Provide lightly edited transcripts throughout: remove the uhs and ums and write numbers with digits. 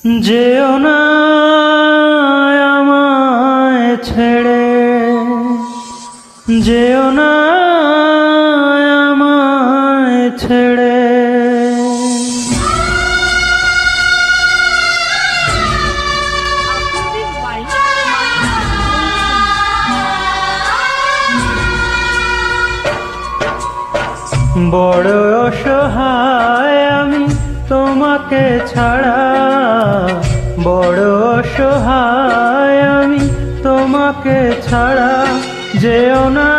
যেও না আমায় ছেড়ে, যেও না আমায় ছেড়ে। বড় অসহায় আমি তোমাকে ছাড়া, বড় অসহায় আমি তোমাকে ছাড়া। যেও না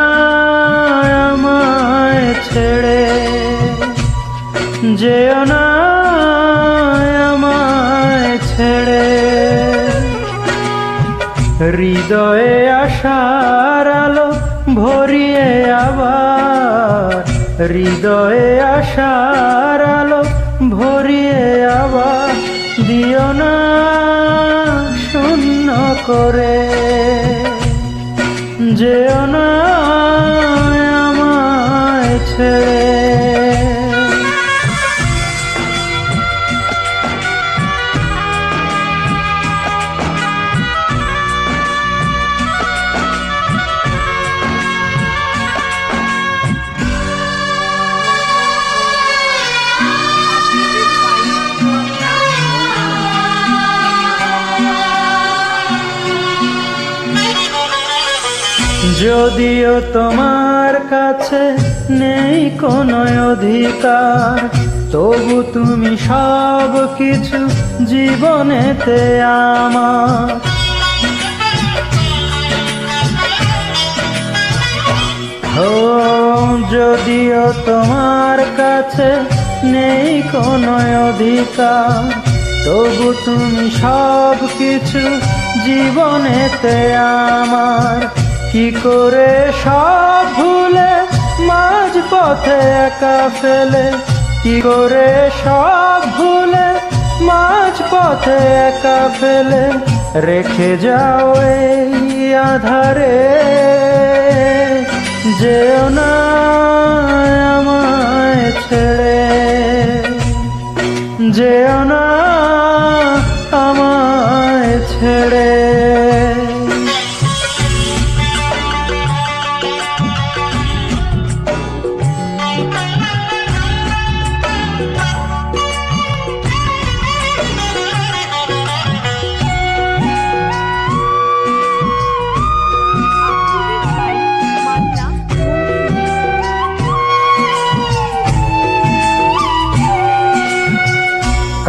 আমায় ছেড়ে, যেও না আমায় ছেড়ে। হৃদয়ে আশার আলো ভরিয়ে আবার, হৃদয়ে আশার আলো ভরিয়ে আবার দিও না শূন্য করে। যেও না আমায় ছেড়ে। যদিও তোমার কাছে নেই কোনো অধিকার, তবু তুমি সব কিছু জীবনেতে আমার। ও যদিও তোমার কাছে নেই কোনো অধিকার, তবু তুমি সব কিছু জীবনেতে আমার। কি করে সব ভুলে মাঝ পথে একা ফেলে, কি করে সব ভুলে মাঝ পথে একা ফেলে রেখে যাও এই আধারে। যেও না আমায় ছেড়ে, যেও না আমায় ছেড়ে।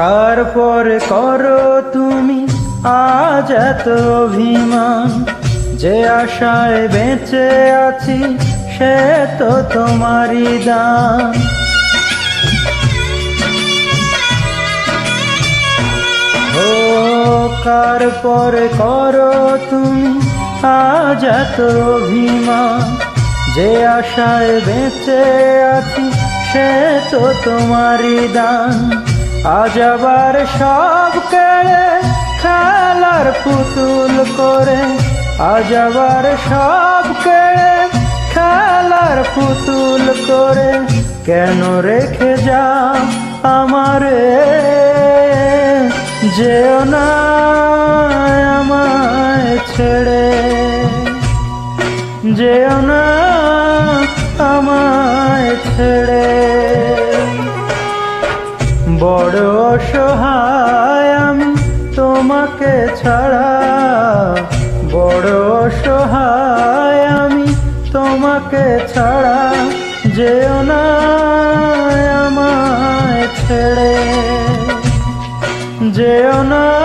কার পরে করো তুমি আজ এত অভিমান, যে আশায় বেঁচে আছি সে তো তোমারই দান। ও কার পরে করো তুমি আজ এত অভিমান, যে আশায় বেঁচে আছি সে তো তোমারই দান। আজ আবার সব কেড়ে খেলার পুতুল করে, আজ আবার সব কেড়ে খেলার পুতুল করে কেন রেখে যাও আমারে। যেও না আমায় ছেড়ে, যেও না আমায় ছেড়ে। বড় অসহায় আমি তোমাকে ছাড়া, বড় অসহায় আমি তোমাকে ছাড়া। যেও না আমায় ছেড়ে, যেও না।